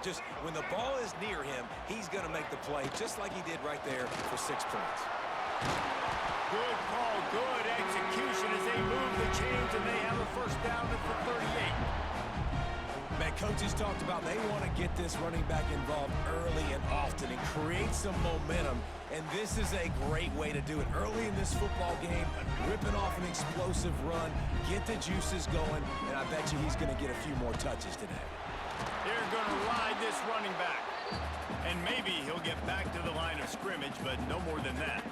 Just when the ball is near him, he's going to make the play just like he did right there for 6 points. Good call, good execution as they move the chains, and they have a first down at the 38. Man, coaches talked about they want to get this running back involved early and often and create some momentum, and this is a great way to do it. Early in this football game, ripping off an explosive run, get the juices going, and I bet you he's going to get a few more touches today. They're going to ride this running back, and maybe he'll get back to the line of scrimmage, but no more than that.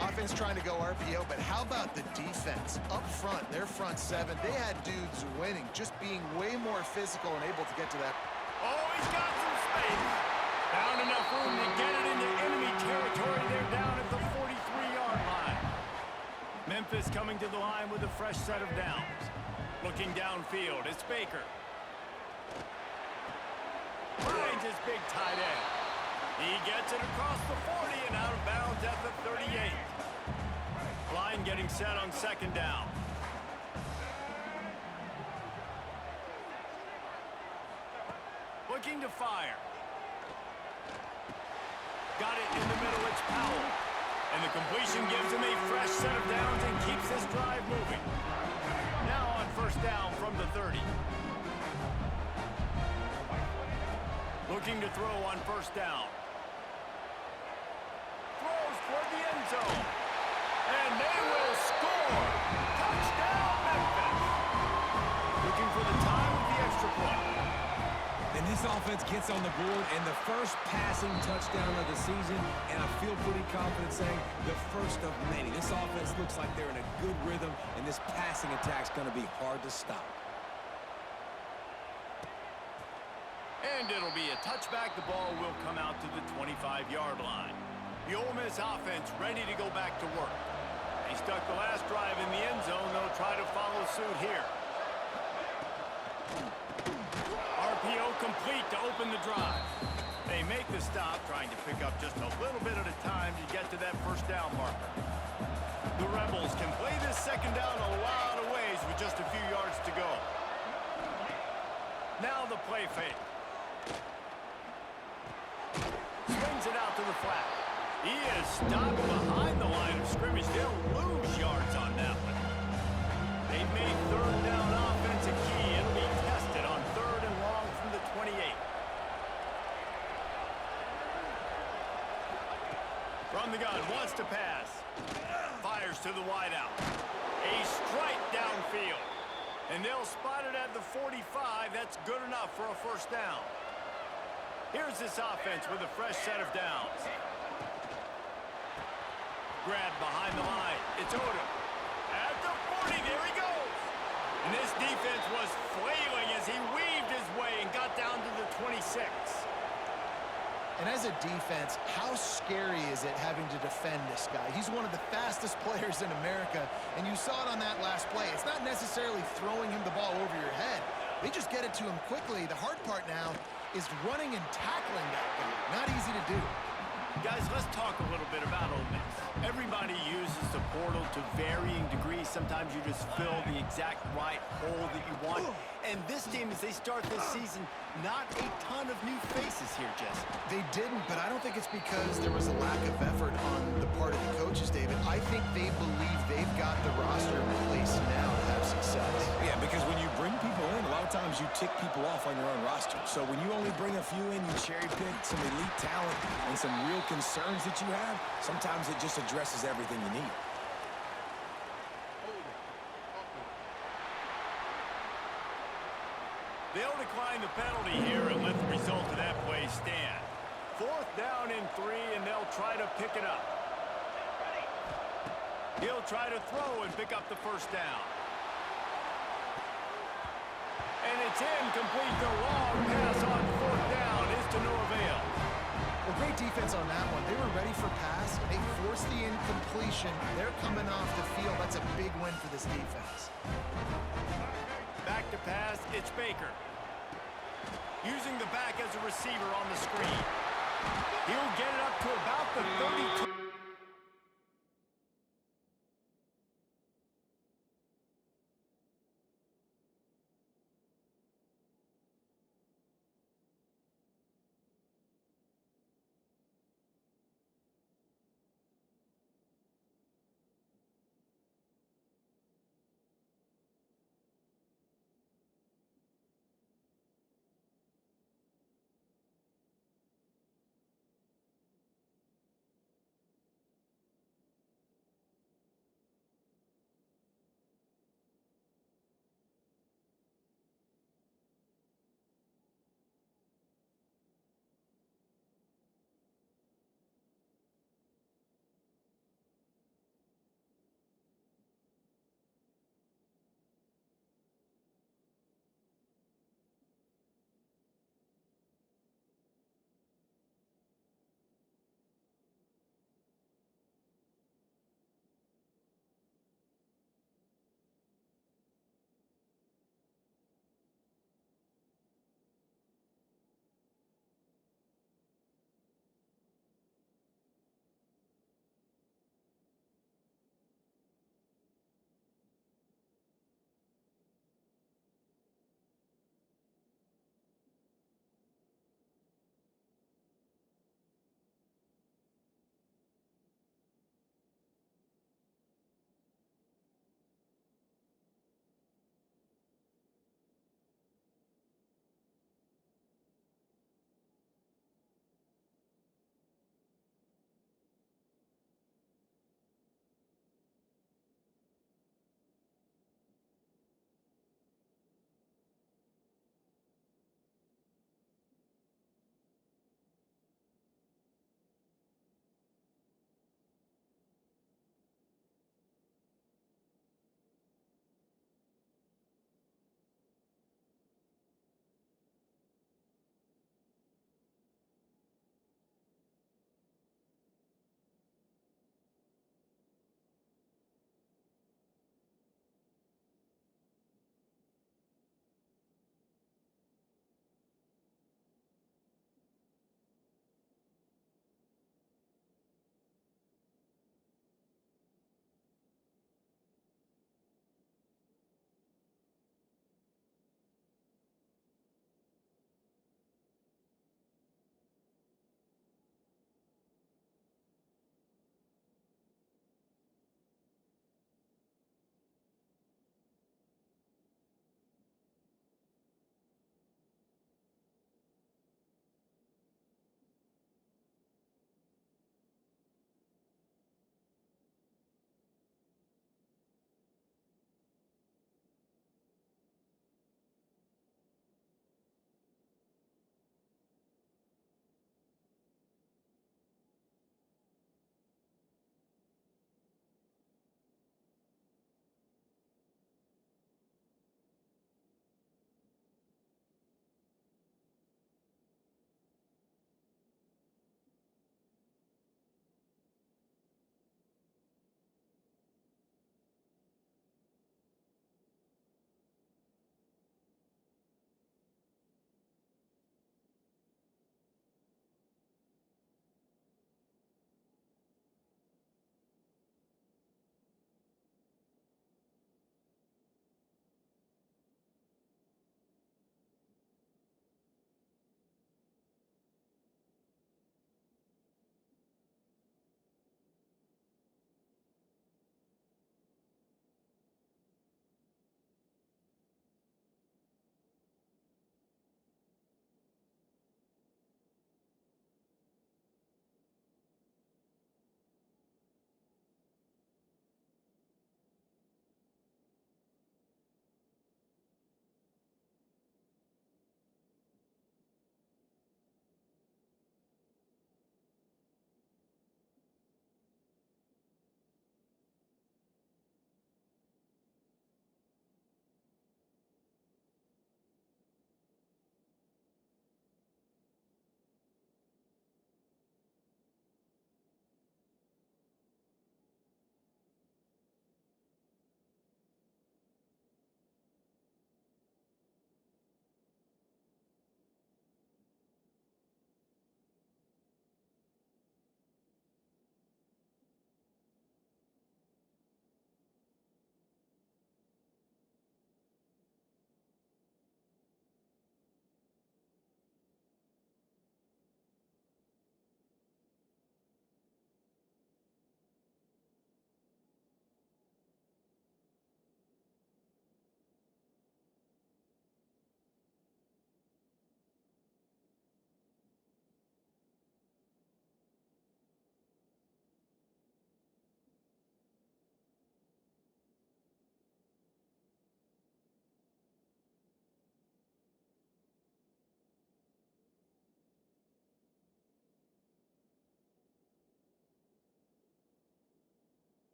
Offense trying to go RPO, but how about the defense? Up front, their front seven, they had dudes winning, just being way more physical and able to get to that. Oh, he's got some space. Found enough room to get it into enemy territory. They're down at the 43-yard line. Memphis coming to the line with a fresh set of downs. Looking downfield, it's Baker. Finds his big tight end. He gets it across the 40 and out of bounds at the 38. Line getting set on second down. Looking to fire. Got it in the middle, it's Powell. And the completion gives him a fresh set of downs and keeps this drive moving. Now on first down from the 30. Looking to throw on first down. Throws toward the end zone. And they will score. Touchdown, Memphis. Looking for the time with the extra point. And this offense gets on the board and the first passing touchdown of the season, and I feel pretty confident saying the first of many. This offense looks like they're in a good rhythm, and this passing attack's going to be hard to stop. And it'll be a touchback. The ball will come out to the 25-yard line. The Ole Miss offense ready to go back to work. They stuck the last drive in the end zone. They'll try to follow suit here. RPO complete to open the drive. They make the stop, trying to pick up just a little bit at a time to get to that first down marker. The Rebels can play this second down a lot of ways with just a few yards to go. Now the play fake. Swings it out to the flat. He is stopped behind the line of scrimmage. They'll lose yards on that one. They've made third down offense a key. It'll be tested on third and long from the 28. From the gun, wants to pass. Fires to the wideout. A strike downfield. And they'll spot it at the 45. That's good enough for a first down. Here's this offense with a fresh set of downs. Grab behind the line. It's Odom. At the 40, there he goes. And this defense was flailing as he weaved his way and got down to the 26. And as a defense, how scary is it having to defend this guy? He's one of the fastest players in America, and you saw it on that last play. It's not necessarily throwing him the ball over your head. They just get it to him quickly. The hard part now is running and tackling that guy. Not easy to do. Guys, let's talk a little bit about Ole Miss. Everybody uses the portal to varying degrees. Sometimes you just fill the exact right hole that you want. And this team, as they start this season, not a ton of new faces here, Jesse. They didn't, but I don't think it's because there was a lack of effort on the part of the coaches, David. I think they believe they've got the roster in place now to have success. Yeah, because when you bring people in, a lot of times you tick people off on your own roster. So when you only bring a few in, you cherry pick some elite talent and some real concerns that you have, sometimes it just addresses everything you need. They'll decline the penalty here and let the result of that play stand. Fourth down and 3, and they'll try to pick it up. He'll try to throw and pick up the first down. And it's incomplete. The long pass on fourth down is to no avail. Well, great defense on that one. They were ready for pass. They forced the incompletion. They're coming off the field. That's a big win for this defense. Back to pass, it's Baker. Using the back as a receiver on the screen. He'll get it up to about the 32.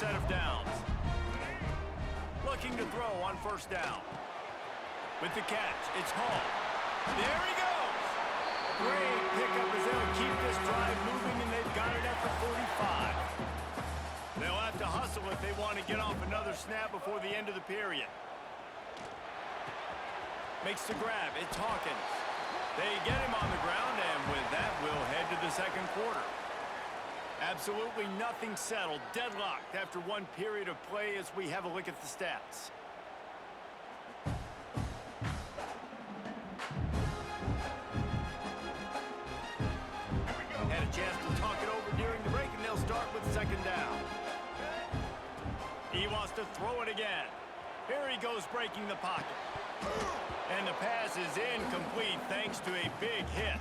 set of downs. Looking to throw on first down. With the catch, it's Hall. There he goes! Great pickup as they'll keep this drive moving, and they've got it at the 45. They'll have to hustle if they want to get off another snap before the end of the period. Makes the grab. It's Hawkins. They get him on the ground, and with that, we'll head to the second quarter. Absolutely nothing settled. Deadlocked after one period of play as we have a look at the stats. Had a chance to talk it over during the break, and they'll start with second down. He wants to throw it again. Here he goes breaking the pocket. And the pass is incomplete thanks to a big hit.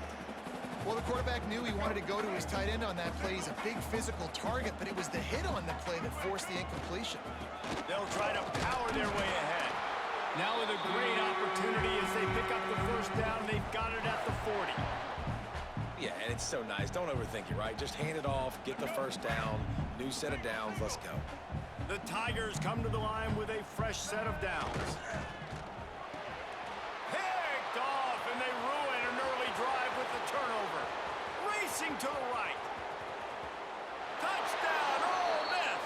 Well, the quarterback knew he wanted to go to his tight end on that play. He's a big physical target, but it was the hit on the play that forced the incompletion. They'll try to power their way ahead. Now with a great opportunity as they pick up the first down. They've got it at the 40. Yeah, and it's so nice. Don't overthink it, right? Just hand it off, get the first down, new set of downs, let's go. The Tigers come to the line with a fresh set of downs. Picked off, and they ruin an early drive with the turnover. Racing to the right. Touchdown, Ole Miss.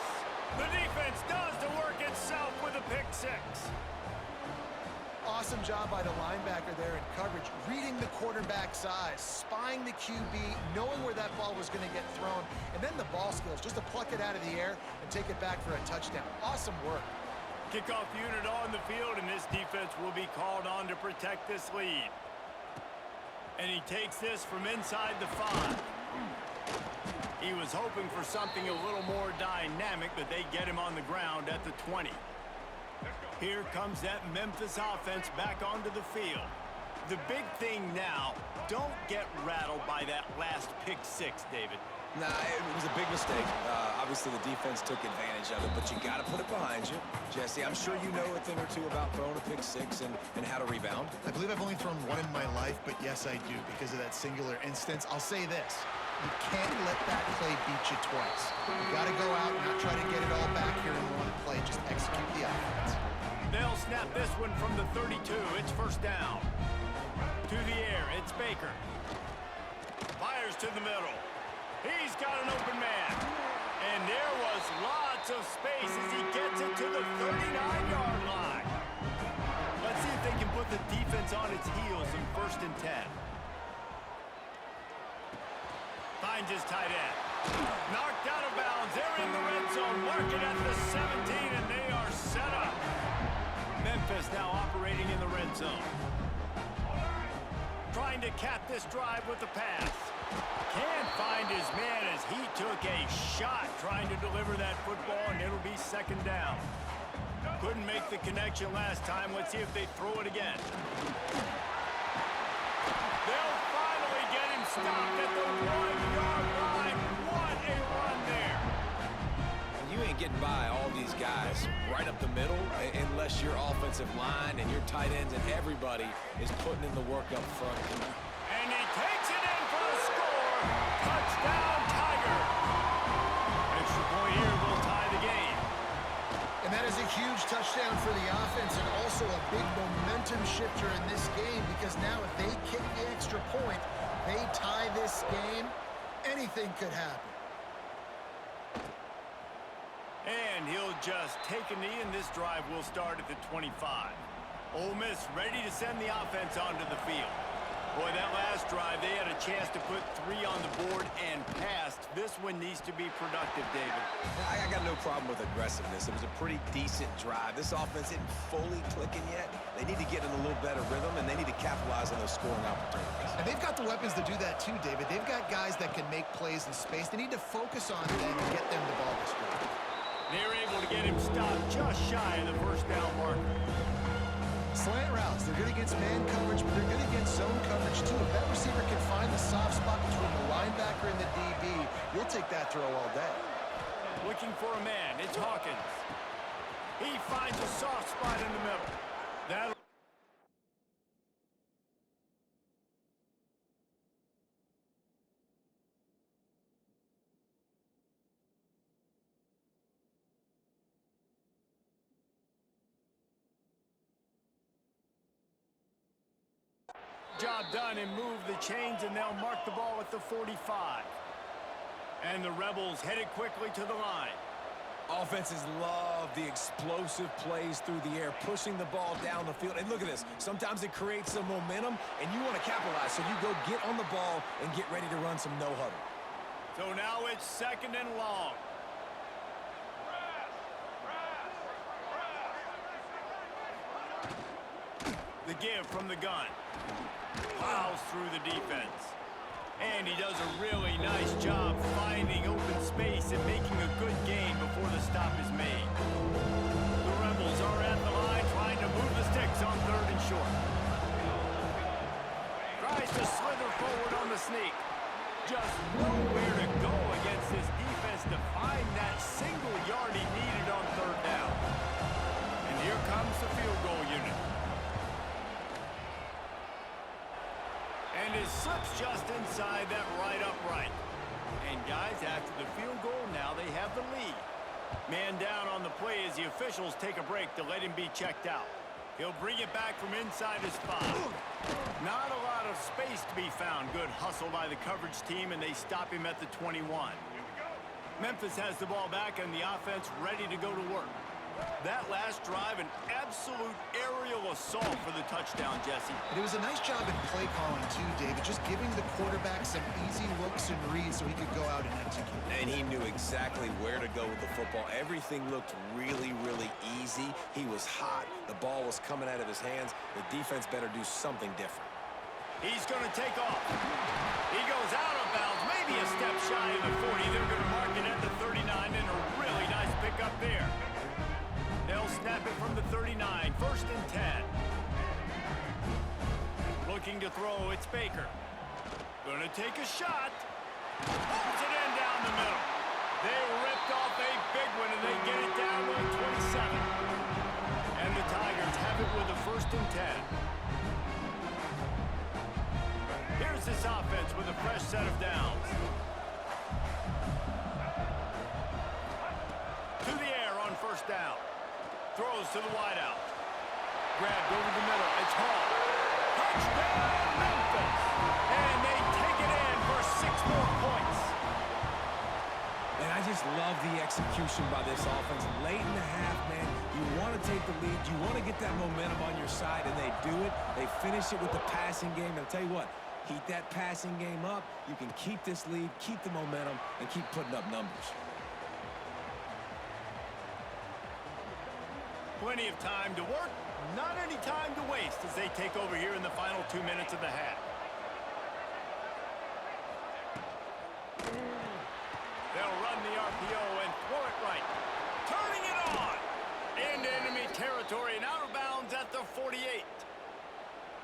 The defense does the work itself with a pick six. Awesome job by the linebacker there in coverage, reading the quarterback's eyes, spying the QB, knowing where that ball was going to get thrown, and then the ball skills, just to pluck it out of the air and take it back for a touchdown. Awesome work. Kickoff unit on the field, and this defense will be called on to protect this lead. And he takes this from inside the 5. He was hoping for something a little more dynamic, but they get him on the ground at the 20. Here comes that Memphis offense back onto the field. The big thing now, don't get rattled by that last pick six, David. Nah, it was a big mistake. Obviously, the defense took advantage of it, but you got to put it behind you. Jesse, I'm sure you know a thing or two about throwing a pick six and how to rebound. I believe I've only thrown one in my life, but yes, I do because of that singular instance. I'll say this. You can't let that play beat you twice. You got to go out and not try to get it all back here in one play. Just execute the offense. They'll snap this one from the 32. It's first down. To the air, it's Baker. Fires to the middle. He's got an open man. And there was lots of space as he gets it to the 39-yard line. Let's see if they can put the defense on its heels in 1st and 10. Finds his tight end. Knocked out of bounds. They're in the red zone. Mark it at the 17, and they are set up. Memphis now operating in the red zone. Trying to cap this drive with the pass. Can't find his man as he took a shot trying to deliver that football, and it'll be second down. Couldn't make the connection last time. Let's see if they throw it again. They'll finally get him stopped at the 1-yard line. What a run there. You ain't getting by all these guys right up the middle unless your offensive line and your tight ends and everybody is putting in the work up front. And he takes it in for the score. Touchdown, Tiger. Extra point here will tie the game. And that is a huge touchdown for the offense and also a big momentum shifter in this game because now if they kick the extra point, they tie this game, anything could happen. And he'll just take a knee, and this drive will start at the 25. Ole Miss ready to send the offense onto the field. Boy, that last drive, they had a chance to put 3 on the board and passed. This one needs to be productive, David. I got no problem with aggressiveness. It was a pretty decent drive. This offense isn't fully clicking yet. They need to get in a little better rhythm, and they need to capitalize on those scoring opportunities. And they've got the weapons to do that too, David. They've got guys that can make plays in space. They need to focus on them and get them the ball this week. They're able to get him stopped just shy of the first down marker. Slant routes, they're good against man coverage, but they're good against zone coverage too. If that receiver can find the soft spot between the linebacker and the DB, you'll take that throw all day. Looking for a man, it's Hawkins. He finds a soft spot in the middle. That'll job done and move the chains, and they'll mark the ball at the 45. And the Rebels headed quickly to the line. Offenses love the explosive plays through the air, pushing the ball down the field. And look at this. Sometimes it creates some momentum, and you want to capitalize. So you go get on the ball and get ready to run some no-huddle. So now it's 2nd and long. The give from the gun. Plows through the defense. And he does a really nice job finding open space and making a good gain before the stop is made. The Rebels are at the line trying to move the sticks on 3rd and short. Tries to slither forward on the sneak. Just nowhere to go against this defense to find that single yard he needed on 3rd down. And here comes the field goal unit. And it slips just inside that right upright. And guys, after the field goal, now they have the lead. Man down on the play as the officials take a break to let him be checked out. He'll bring it back from inside his 5. Not a lot of space to be found. Good hustle by the coverage team, and they stop him at the 21. Memphis has the ball back and the offense ready to go to work. That last drive, an absolute aerial assault for the touchdown, Jesse. It was a nice job in play calling, too, David. Just giving the quarterback some easy looks and reads so he could go out and execute. And he knew exactly where to go with the football. Everything looked really, really easy. He was hot. The ball was coming out of his hands. The defense better do something different. He's going to take off. He goes out of bounds, maybe a step shy of the 40. They're going to mark it at the 39, and a really nice pickup there. They'll snap it from the 39, 1st and 10. Looking to throw, it's Baker. Gonna take a shot. Pulls it in down the middle. They ripped off a big one, and they get it down to 27. And the Tigers have it with a 1st and 10. Here's this offense with a fresh set of downs. To the air on 1st down. Throws to the wideout. Grabbed over the middle. It's Hall. Touchdown, Memphis! And they take it in for 6 more points. And I just love the execution by this offense. Late in the half, man, you want to take the lead. You want to get that momentum on your side, and they do it. They finish it with the passing game. And I'll tell you what, heat that passing game up. You can keep this lead, keep the momentum, and keep putting up numbers. Plenty of time to work, not any time to waste as they take over here in the final 2 minutes of the half. They'll run the RPO and throw it right. Turning it on! Into enemy territory and out of bounds at the 48.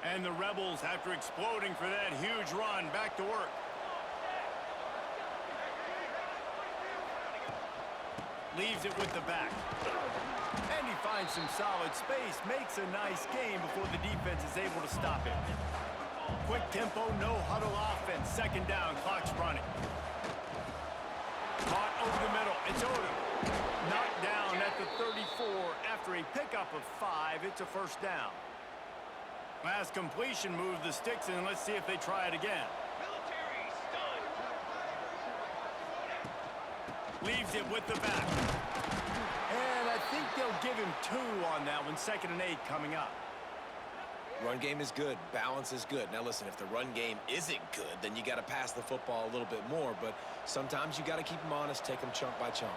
And the Rebels, after exploding for that huge run, back to work. Leaves it with the back. And he finds some solid space, makes a nice game before the defense is able to stop him. Quick tempo, no huddle offense. 2nd down, clock's running. Caught over the middle, it's Odom. Knocked down at the 34 after a pickup of 5. It's a 1st down. Last completion moved the sticks, and let's see if they try it again. Leaves it with the back. And I think they'll give him 2 on that one. 2nd and 8 coming up. Run game is good. Balance is good. Now, listen, if the run game isn't good, then you got to pass the football a little bit more. But sometimes you got to keep them honest, take them chunk by chunk.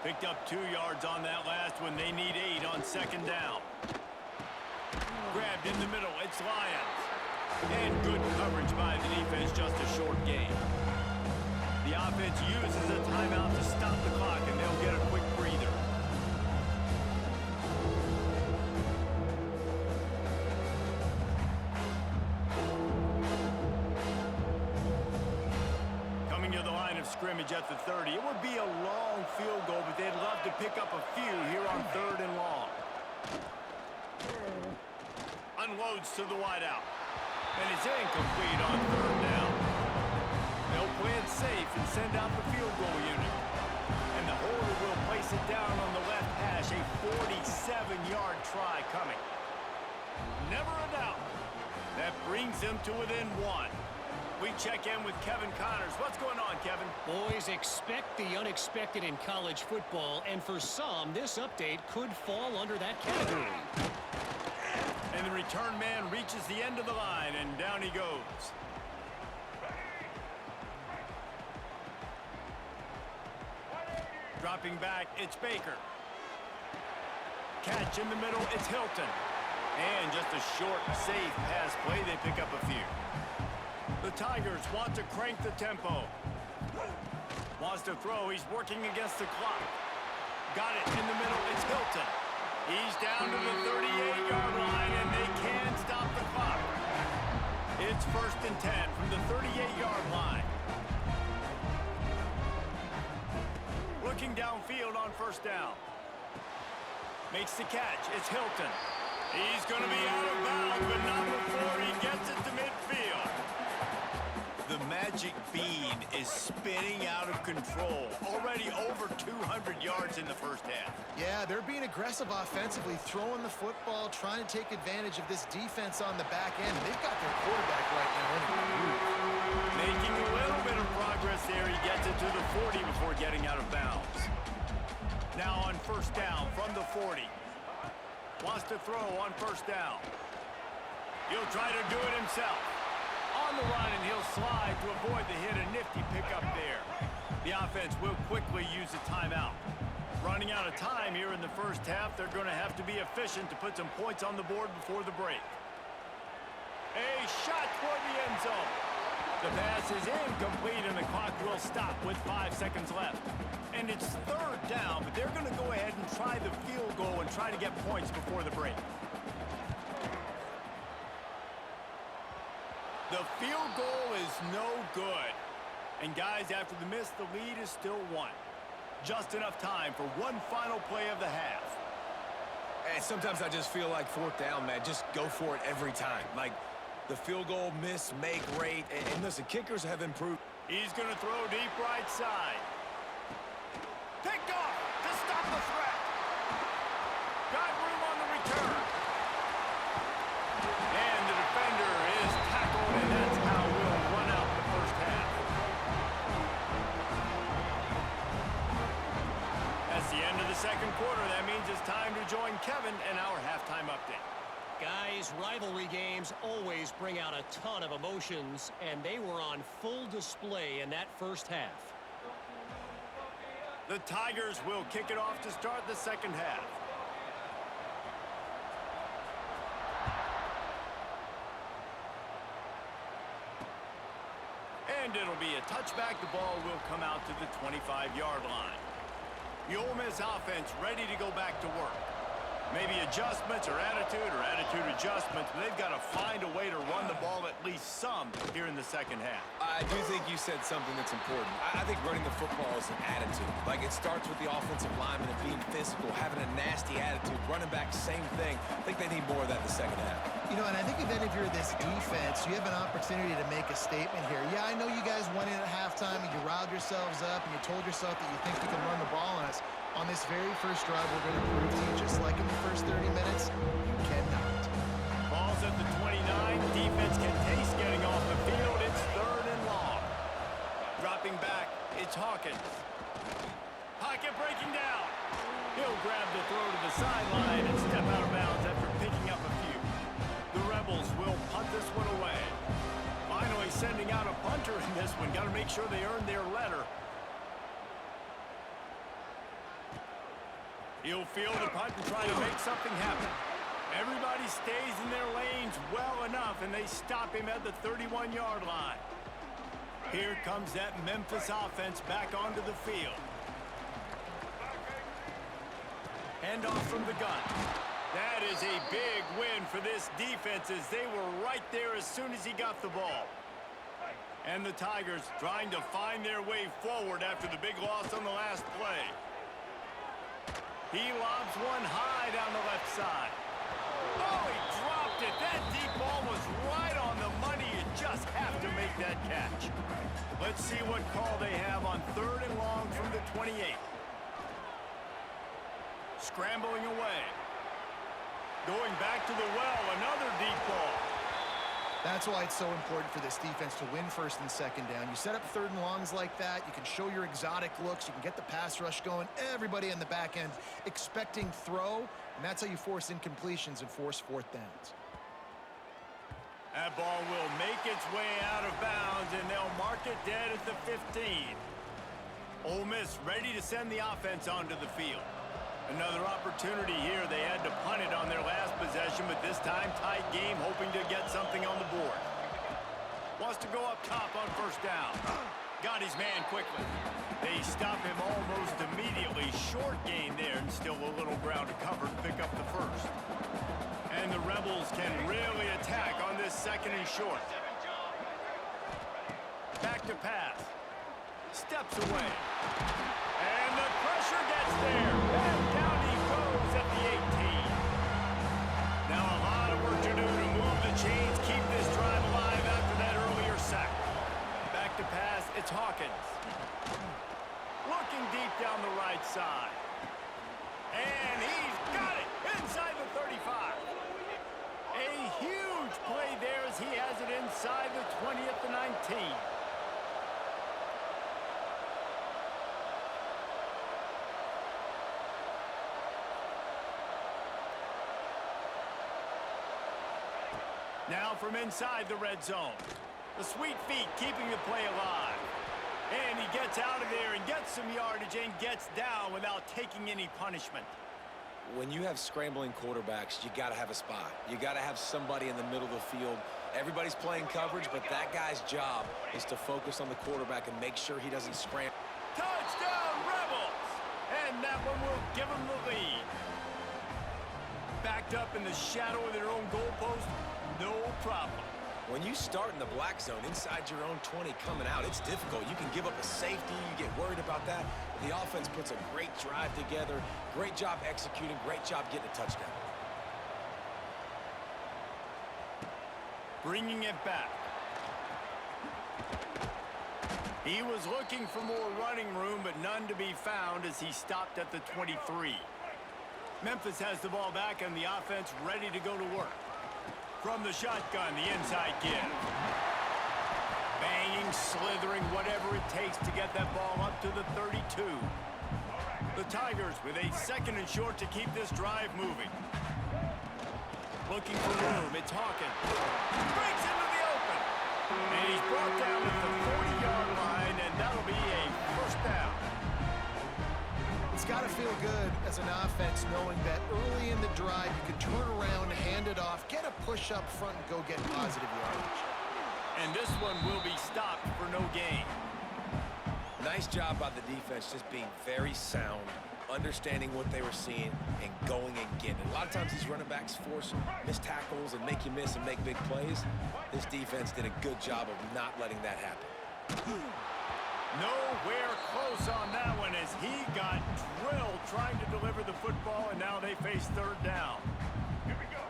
Picked up 2 yards on that last one. They need 8 on 2nd down. Grabbed in the middle. It's Lyons. And good coverage by the defense. Just a short game. The offense uses a timeout to stop the clock, and they'll get a quick breather. Coming to the line of scrimmage at the 30. It would be a long field goal, but they'd love to pick up a few here on 3rd and long. Unloads to the wideout. And it's incomplete on 3rd down. They'll play it safe and send out the field goal unit. And the holder will place it down on the left hash. A 47-yard try coming. Never a doubt. That brings them to within 1. We check in with Kevin Connors. What's going on, Kevin? Boys, expect the unexpected in college football, and for some, this update could fall under that category. And the return man reaches the end of the line, and down he goes. Dropping back, it's Baker. Catch in the middle, it's Hilton. And just a short, safe pass play, they pick up a few. The Tigers want to crank the tempo. Wants to throw, he's working against the clock. Got it in the middle, it's Hilton. He's down to the 38-yard line, and they can stop the clock. It's 1st and 10 from the 38-yard line. Looking downfield on 1st down. Makes the catch, it's Hilton. He's going to be out of bounds, but not before he gets it to midfield. The magic bean is spinning out of control. Already over 200 yards in the 1st half. Yeah, they're being aggressive offensively, throwing the football, trying to take advantage of this defense on the back end. They've got their quarterback right now in a groove. Making a little bit of progress there. He gets it to the 40 before getting out of bounds. Now on 1st down from the 40. Wants to throw on 1st down. He'll try to do it himself. On the run, and he'll slide to avoid the hit. A nifty pickup there. The offense will quickly use a timeout. Running out of time here in the 1st half. They're going to have to be efficient to put some points on the board before the break. A shot toward the end zone. The pass is incomplete, and the clock will stop with 5 seconds left. And it's 3rd down, but they're going to go ahead and try the field goal and try to get points before the break. The field goal is no good. And guys, after the miss, the lead is still 1. Just enough time for one final play of the half. And sometimes I just feel like 4th down, man. Just go for it every time. Like the field goal, miss, make, rate. And listen, kickers have improved. He's going to throw deep right side. Picked off to stop the threat. Got room on the return. And the defender is tackled, and that's how we'll run out the 1st half. That's the end of the 2nd quarter. That means it's time to join Kevin in our halftime update. Guys, rivalry games always bring out a ton of emotions, and they were on full display in that 1st half. The Tigers will kick it off to start the 2nd half. And it'll be a touchback. The ball will come out to the 25-yard line. The Ole Miss offense ready to go back to work. Maybe adjustments or attitude adjustments, but they've got to find a way to run the ball at least some here in the 2nd half. I do think you said something that's important. I think running the football is an attitude. Like, it starts with the offensive lineman and being physical, having a nasty attitude. Running back, same thing. I think they need more of that in the 2nd half. You know, and I think then if you're this defense, you have an opportunity to make a statement here. Yeah, I know you guys went in at halftime and you riled yourselves up and you told yourself that you think you can run the ball on us. On this very first drive, we're going to prove to you, just like in the first 30 minutes, you cannot. Ball's at the 29. Defense can taste getting off the field. It's 3rd and long. Dropping back, it's Hawkins. Pocket breaking down. He'll grab the throw to the sideline and step out of bounds after picking up a few. The Rebels will punt this one away. Finally sending out a punter in this one. Got to make sure they earn their letter. He'll field the punt and try to make something happen. Everybody stays in their lanes well enough, and they stop him at the 31-yard line. Here comes that Memphis offense back onto the field. Handoff from the gun. That is a big win for this defense, as they were right there as soon as he got the ball. And the Tigers trying to find their way forward after the big loss on the last play. He lobs one high down the left side. Oh, he dropped it. That deep ball was right on the money. You just have to make that catch. Let's see what call they have on 3rd and long from the 28. Scrambling away. Going back to the well, another deep ball. That's why it's so important for this defense to win first and second down. You set up third and longs like that, you can show your exotic looks, you can get the pass rush going, everybody in the back end expecting throw, and that's how you force incompletions and force fourth downs. That ball will make its way out of bounds, and they'll mark it dead at the 15. Ole Miss ready to send the offense onto the field. Another opportunity here. They had to punt it on their last possession, but this time tight game, hoping to get something on the board. Wants to go up top on first down. Got his man quickly. They stop him almost immediately. Short gain there, and still a little ground to cover to pick up the first. And the Rebels can really attack on this second and short. Back to pass. Steps away. And the pressure gets there. And down he goes at the 18. Now a lot of work to do to move the chains, keep this drive alive after that earlier sack. Back to pass, it's Hawkins. Looking deep down the right side. And he's got it inside the 35. A huge play there as he has it inside the 20 at the 19. Now from inside the red zone. The sweet feet keeping the play alive. And he gets out of there and gets some yardage and gets down without taking any punishment. When you have scrambling quarterbacks, you got to have a spot. You got to have somebody in the middle of the field. Everybody's playing coverage, but that guy's job is to focus on the quarterback and make sure he doesn't scramble. Touchdown, Rebels! And that one will give them the lead. Backed up in the shadow of their own goalpost, no problem. When you start in the black zone inside your own 20 coming out, it's difficult. You can give up a safety, you get worried about that. The offense puts a great drive together, great job executing, great job getting a touchdown. Bringing it back. He was looking for more running room, but none to be found as he stopped at the 23. Memphis has the ball back and the offense ready to go to work. From the shotgun, the inside give. Banging, slithering, whatever it takes to get that ball up to the 32. The Tigers with a second and short to keep this drive moving. Looking for room, it's Hawkins. Breaks into the open. And he's brought down at the 40-yard line, and that'll be a first down. It's got to feel good as an offense knowing that early in the drive you can turn around, hand it off, get a push up front, and go get positive yardage. And this one will be stopped for no gain. Nice job by the defense just being very sound, understanding what they were seeing, and going and getting it. A lot of times these running backs force missed tackles and make you miss and make big plays. This defense did a good job of not letting that happen. Nowhere close on that one as he got drilled trying to deliver the football, and now they face third down.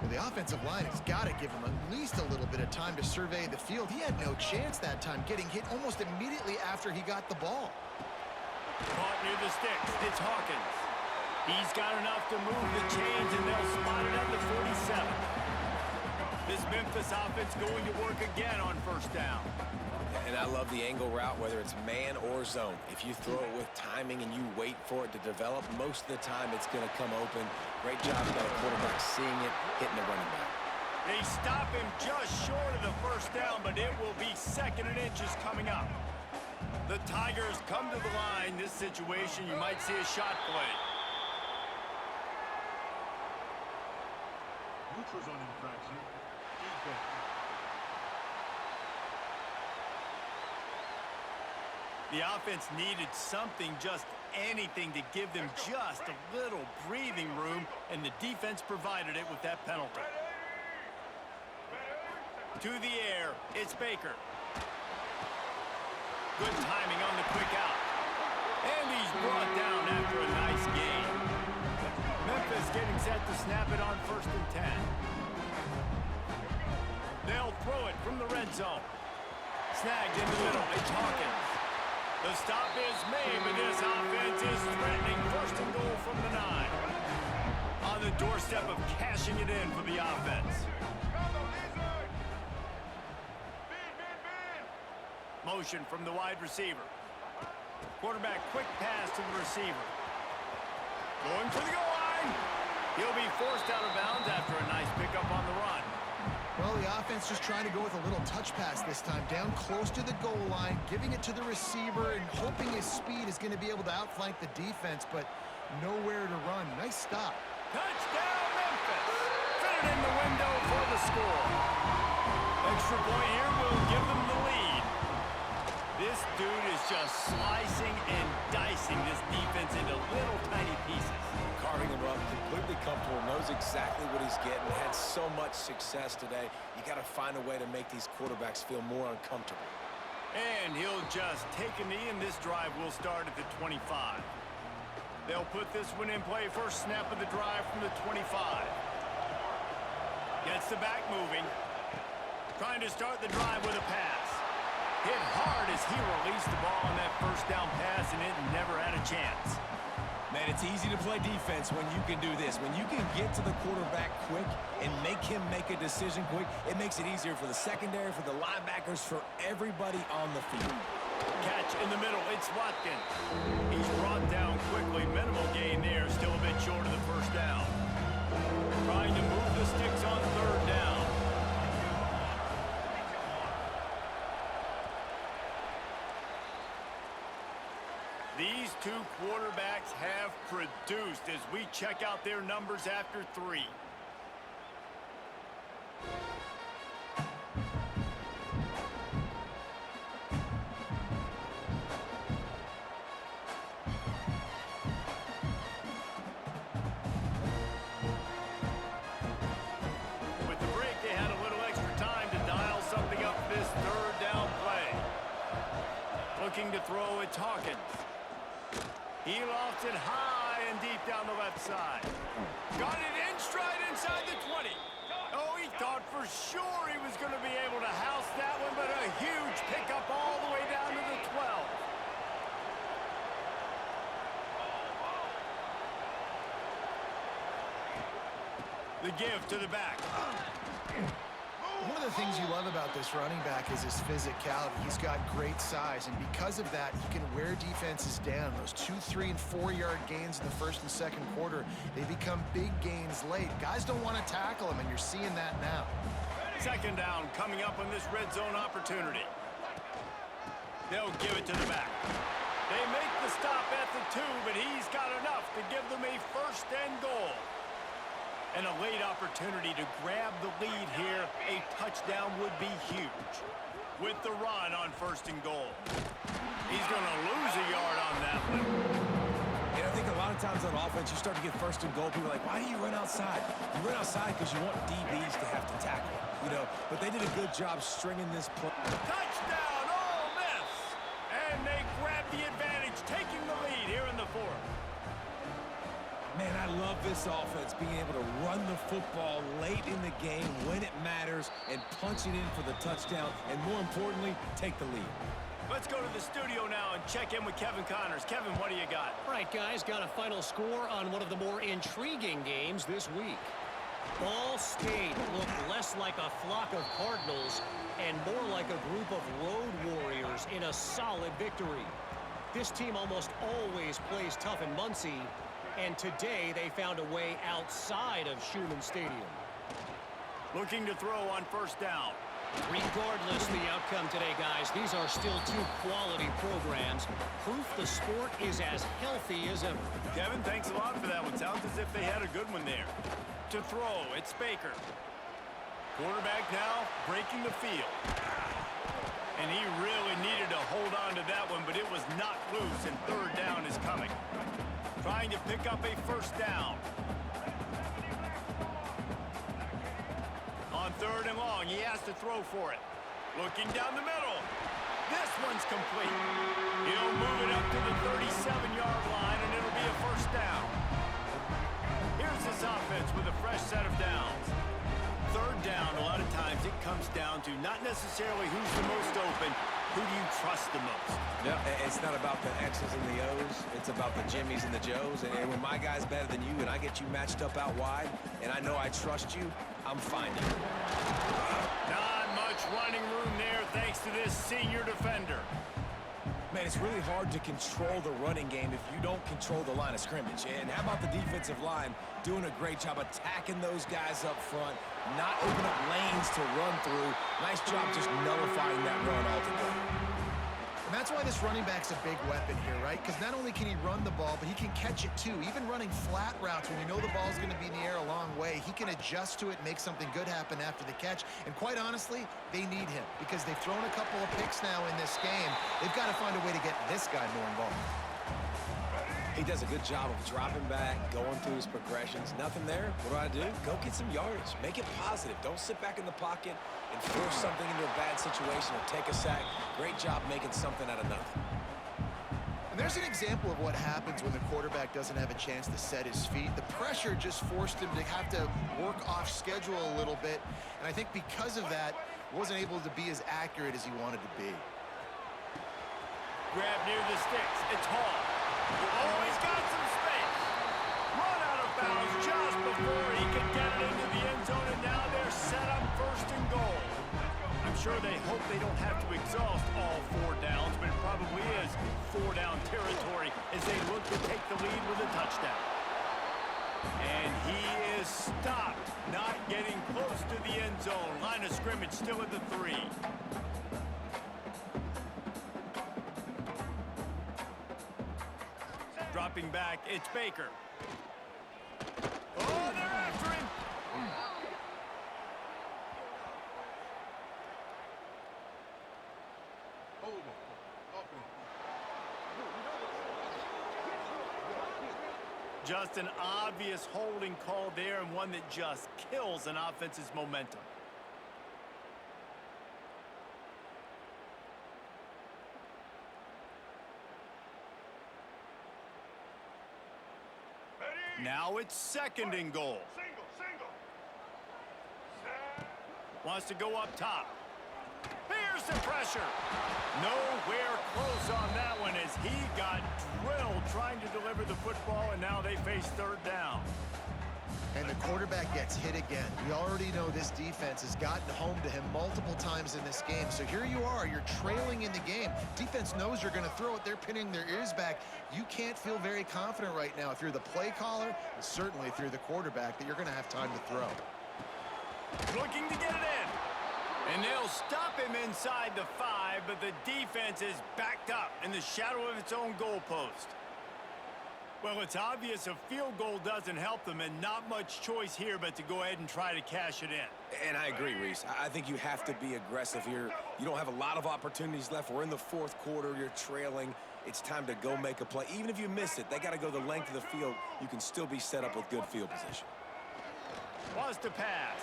Well, the offensive line has got to give him at least a little bit of time to survey the field. He had no chance that time, getting hit almost immediately after he got the ball. Caught near the sticks. It's Hawkins. He's got enough to move the chains, and they'll spot it at the 47. This Memphis offense going to work again on first down. And I love the angle route, whether it's man or zone. If you throw it with timing and you wait for it to develop, most of the time it's going to come open. Great job by the quarterback seeing it, hitting the running back. They stop him just short of the first down, but it will be second and inches coming up. The Tigers come to the line. This situation, you might see a shot play. Neutral zone infraction. Defense. The offense needed something, just anything, to give them just a little breathing room, and the defense provided it with that penalty. To the air, it's Baker. Good timing on the quick out. And he's brought down after a nice gain. Memphis getting set to snap it on 1st and 10. They'll throw it from the red zone. Snagged in the middle, it's Hawkins. The stop is made, but this offense is threatening 1st and goal from the 9. On on the doorstep of cashing it in for the offense. Motion from the wide receiver. Quarterback quick pass to the receiver. Going for the goal line. He'll be forced out of bounds after a nice pickup on the run. Well, the offense just trying to go with a little touch pass this time, down close to the goal line, giving it to the receiver and hoping his speed is going to be able to outflank the defense, but nowhere to run. Nice stop. Touchdown, Memphis! Fit it in the window for the score. Extra point here will give them the lead. This dude is just slicing and dicing this defense into little tiny pieces. Carving him up, completely comfortable, knows exactly what he's getting, had so much success today. You got to find a way to make these quarterbacks feel more uncomfortable. And he'll just take a knee, and this drive will start at the 25. They'll put this one in play. First snap of the drive from the 25. Gets the back moving. Trying to start the drive with a pass. Hit hard as he released the ball on that first down pass, and it never had a chance. Man, it's easy to play defense when you can do this. When you can get to the quarterback quick and make him make a decision quick, it makes it easier for the secondary, for the linebackers, for everybody on the field. Catch in the middle. It's Watkins. He's brought down quickly. Minimal gain there. Still a bit short of the first down. Trying to move the sticks on third down. These two quarterbacks have produced as we check out their numbers after 3. With the break, they had a little extra time to dial something up this third down play. Looking to throw, it's Hawkins. He lofts it high and deep down the left side. Got it in stride inside the 20. Oh, he thought for sure he was going to be able to house that one, but a huge pickup all the way down to the 12. The give to the back. One of the things you love about this running back is his physicality. He's got great size, and because of that, he can wear defenses down. Those 2, 3, and 4-yard gains in the first and second quarter, they become big gains late. Guys don't want to tackle him, and you're seeing that now. Second down coming up on this red zone opportunity. They'll give it to the back. They make the stop at the 2, but he's got enough to give them a first and goal. And a late opportunity to grab the lead here. A touchdown would be huge. With the run on first and goal. He's going to lose a yard on that one. And I think a lot of times on offense, you start to get first and goal. People are like, why do you run outside? You run outside because you want DBs to have to tackle, you know. But they did a good job stringing this play. Touchdown, Ole Miss! And they grab the advantage, taking the lead here in the 4th. Man, I love this offense, being able to run the football late in the game when it matters and punch it in for the touchdown, and more importantly, take the lead. Let's go to the studio now and check in with Kevin Connors. Kevin, what do you got? All right, guys, got a final score on one of the more intriguing games this week. Ball State looked less like a flock of Cardinals and more like a group of road warriors in a solid victory. This team almost always plays tough in Muncie, and today they found a way outside of Schumann Stadium. Looking to throw on first down. Regardless the outcome today, guys, these are still two quality programs. Proof the sport is as healthy as ever. Kevin, thanks a lot for that one. Sounds as if they had a good one there. To throw, it's Baker. Quarterback now breaking the field. And he really needed to hold on to that one, but it was knocked loose, and third down is coming. Trying to pick up a first down. On third and long, he has to throw for it. Looking down the middle. This one's complete. He'll move it up to the 37-yard line, and it'll be a first down. Here's his offense with a fresh set of downs. third down, a lot of times it comes down to not necessarily who's the most open, who do you trust the most? No, it's not about the X's and the O's. It's about the Jimmies and the Joes. And when my guy's better than you and I get you matched up out wide and I know I trust you, I'm finding you. Not much running room there thanks to this senior defender. Man, it's really hard to control the running game if you don't control the line of scrimmage. And how about the defensive line doing a great job attacking those guys up front, not open up lanes to run through. Nice job just nullifying that run altogether. And that's why this running back's a big weapon here, right? Because not only can he run the ball, but he can catch it too. Even running flat routes when you know the ball's going to be in the air a long way, he can adjust to it, make something good happen after the catch. And quite honestly, they need him because they've thrown a couple of picks now in this game. They've got to find a way to get this guy more involved. He does a good job of dropping back, going through his progressions. Nothing there. What do? Go get some yardage. Make it positive. Don't sit back in the pocket and force something into a bad situation or take a sack. Great job making something out of nothing. And there's an example of what happens when the quarterback doesn't have a chance to set his feet. The pressure just forced him to have to work off schedule a little bit. And I think because of that, wasn't able to be as accurate as he wanted to be. Grab near the sticks. It's Hall. Oh, he's got some space. Run out of bounds just before he could get it into the end zone, and now they're set up first and goal. I'm sure they hope they don't have to exhaust all 4 downs, but it probably is 4-down territory as they look to take the lead with a touchdown. And he is stopped, not getting close to the end zone. Line of scrimmage still at the 3. Dropping back, it's Baker. Oh, they're after him. Just an obvious holding call there, and one that just kills an offense's momentum. Now it's second and goal. Wants to go up top. Here's the pressure. Nowhere close on that one as he got drilled trying to deliver the football, and now they face third down. And the quarterback gets hit again. We already know this defense has gotten home to him multiple times in this game. So here you are, you're trailing in the game. Defense knows you're going to throw it. They're pinning their ears back. You can't feel very confident right now if you're the play caller, and certainly if you're the quarterback, that you're going to have time to throw. Looking to get it in. And they'll stop him inside the 5, but the defense is backed up in the shadow of its own goalpost. Well, it's obvious a field goal doesn't help them, and not much choice here but to go ahead and try to cash it in. And I agree, Reese. I think you have to be aggressive here. You don't have a lot of opportunities left. We're in the 4th quarter. You're trailing. It's time to go make a play. Even if you miss it, they got to go the length of the field. You can still be set up with good field position. Wants to pass.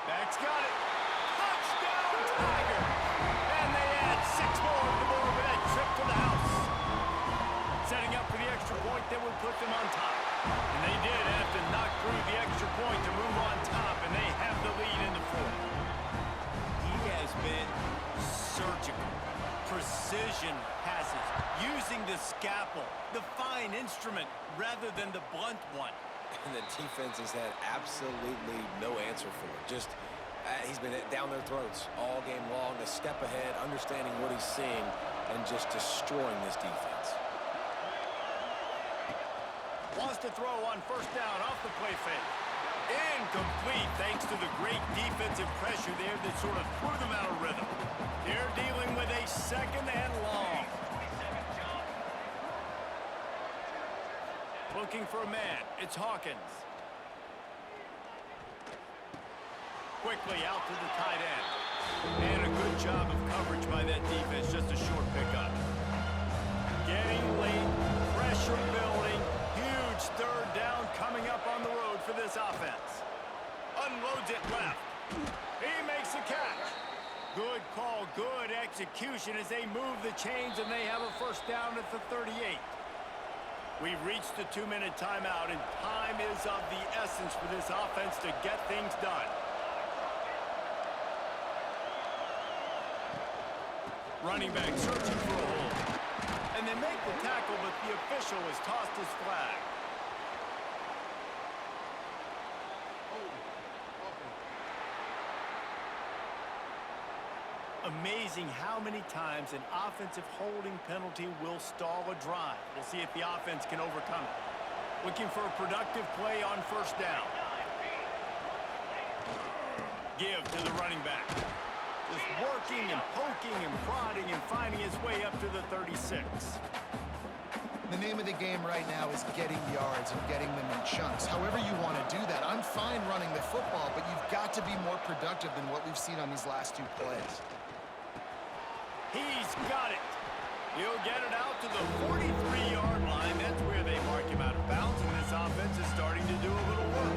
Back's got it. Touchdown, Tiger! And they add 6 more on the board with that trip to the house. Setting up for the extra point that would put them on top. And they did have to knock through the extra point to move on top, and they have the lead in the 4th. He has been surgical. Precision passes, using the scalpel, the fine instrument, rather than the blunt one. And the defense has had absolutely no answer for it. Just, he's been down their throats all game long, a step ahead, understanding what he's seeing, and just destroying this defense. Wants to throw on first down off the play fake. Incomplete thanks to the great defensive pressure there that sort of threw them out of rhythm. They're dealing with a 2nd and long. Looking for a man. It's Hawkins. Quickly out to the tight end. And a good job of coverage by that defense. Just a short pickup. Getting late. Pressure building. Huge 3rd down coming up on the road for this offense. Unloads it left. He makes the catch. Good call, good execution as they move the chains, and they have a first down at the 38. We've reached the 2-minute timeout, and time is of the essence for this offense to get things done. Running back searching for a hole. And they make the tackle, but the official has tossed his flag. Amazing how many times an offensive holding penalty will stall a drive. We'll see if the offense can overcome it. Looking for a productive play on first down. Give to the running back. Just working and poking and prodding and finding his way up to the 36. The name of the game right now is getting yards and getting them in chunks. However you want to do that. I'm fine running the football, but you've got to be more productive than what we've seen on these last two plays. He's got it. He'll get it out to the 43-yard line. That's where they mark him out of bounds, and this offense is starting to do a little work.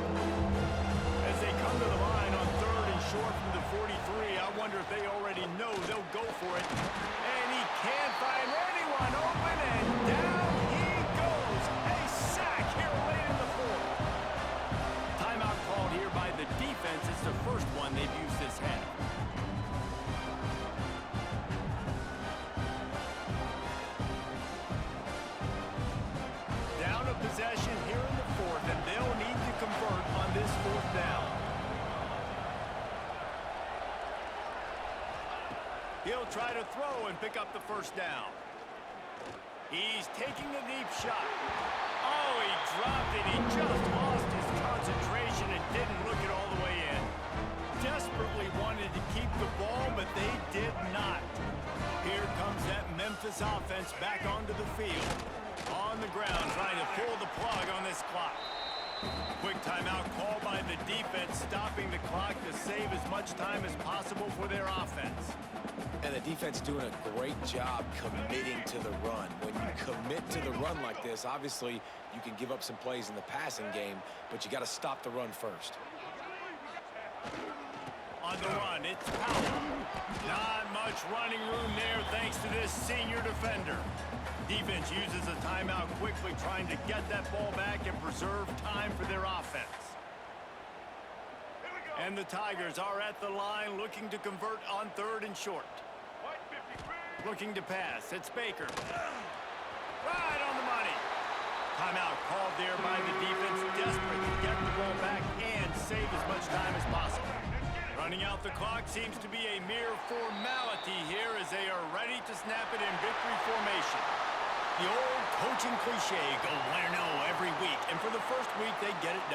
As they come to the line on 3rd and short from the 43, I wonder if they already know they'll go for it. And he can't find anyone open, and down he goes. A sack here late in the 4th. Timeout called here by the defense. It's the first one they've used this half. Possession here in the 4th, and they'll need to convert on this 4th down. He'll try to throw and pick up the first down. He's taking a deep shot. Oh, he dropped it. He just lost his concentration and didn't look it all the way in. Desperately wanted to keep the ball, but they did not. Here comes that Memphis offense back onto the field. On the ground, trying to pull the plug on this clock. Quick timeout called by the defense, stopping the clock to save as much time as possible for their offense. And the defense doing a great job committing to the run. When you commit to the run like this, obviously you can give up some plays in the passing game, but you got to stop the run first. On the run, it's Powell. Not much running room there thanks to this senior defender. Defense uses a timeout quickly, trying to get that ball back and preserve time for their offense. And the Tigers are at the line looking to convert on 3rd and short. Looking to pass. It's Baker. Right on the money. Timeout called there by the defense, desperate to get the ball back and save as much time as possible. Running out the clock seems to be a mere formality here as they are ready to snap it in victory formation. The old coaching cliche, go 1-0 every week, and for the first week they get it done.